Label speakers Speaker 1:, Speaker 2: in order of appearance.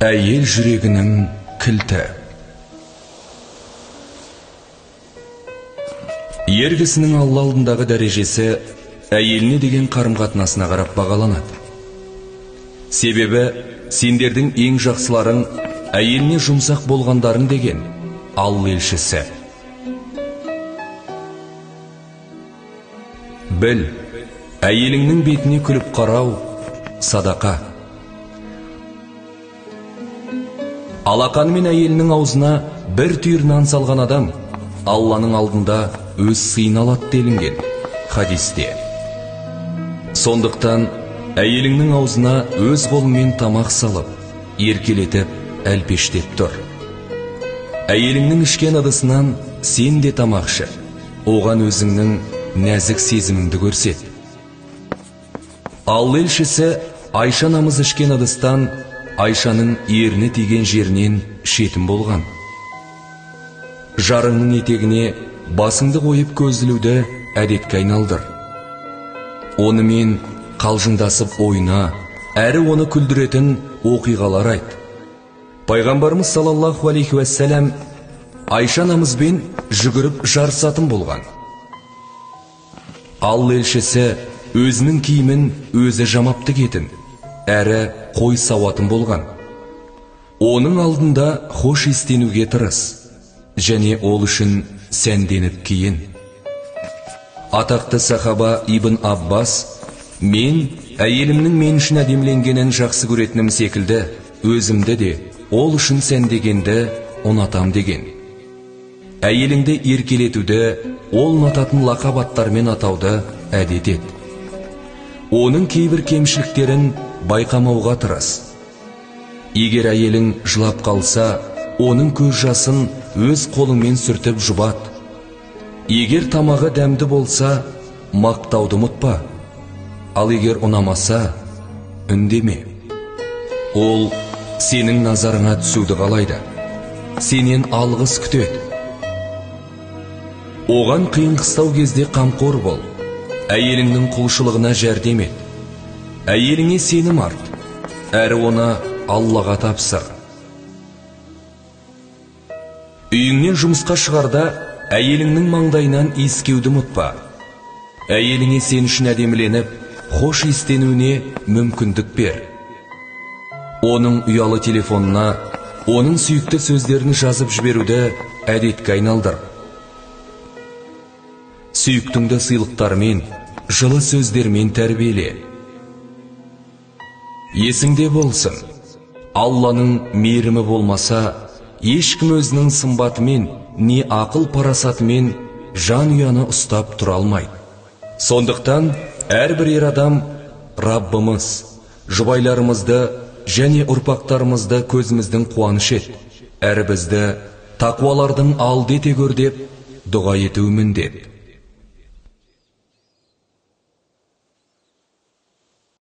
Speaker 1: Әйел жүрегінің кілті. Ер кісінің Алла алдындағы дәрежесі әйеліне деген қарым-қатынасына қарап бағаланады. Себебі сендердің ең жақсыларың әйеліне жұмсақ болғандарың деген Алла елшісі. Біл, әйеліңнің бетіне күліп қарау садақа. Алақаны мен әйелінің аузына бір түйір нан салған адам Алланың алдында өз сыйын алады делінген хадисте. Сондықтан әйеліңнің аузына өз қолыңмен тамақ салып, еркелетіп, әлпештеп тұр. Әйеліңнің ішкен ыдысынан сен де тамақ іш, оған өзіңнің нәзік сезіміңді көрсет. Алла елшісі Айша намыз ішкен ыдыстан Айшаның ерні тиген жерінен ішетін болған. Жарыңның етегіне басыңды қойып көзілуді әдетке айналдыр. Онымен қалжыңдасып ойна, әрі оны күлдіретін оқиғалар айт. Пайғамбарымыз саллаллаху алейхи уассалам Айша намызбен жүгіріп жарысатын болған. Алла елшісі өзінің киімін өзі жамапты кетін, әрі қой сауатын болған. Оның алдында хош естенуге тырыс, және ол үшін сәнденіп киін. Атақты сахаба Ибн Аббас, мен әйелімнің мен үшін әдеміленгенін жақсы көретінім секілді, өзімді де ол үшін сәндегенді ұнатам деген. Әйеліңді еркелетуді, ол ұнататын лақап аттармен атауды әдет ет. Оның кейбір кемшіліктерін байқамауға тырыс. Егер әйелің жылап қалса, оның көз жасын өз қолыңмен сүртіп жұбат. Егер тамағы дәмді болса, мақтауды ұмытпа. Ал егер ұнамаса, үндеме. Ол сенің назарыңа түсуді қалайды. Сенен алғыс күтеді. Оған қиын-қыстау кезде қамқор бол. Әйеліңнің құлшылығына жәрдем ет. Әйеліңе сенім арт, әрі оны Аллаға тапсыр. Үйіңнен жұмысқа шығарда әйеліңнің маңдайынан иіскеуді ұмытпа. Әйеліңе сен үшін әдеміленіп, хош иістенуіне мүмкіндік бер. Оның ұялы телефонына оның сүйікті сөздерін жазып жіберуді әдетке айналдыр. Сүйіктіңді сыйлықтармен, жылы сөздермен тәрбиеле. Есіңде болсын, Алланың мейірімі болмаса, ешкім өзінің сымбатымен, не ақыл парасатымен жан ұяны ұстап тұра алмайды. Сондықтан әрбір ер адам Раббымыз, жұбайларымызды және ұрпақтарымызды көзіміздің қуанышы ет, әрі бізді тақуалардың алды ете көр деп дұға етуі міндет.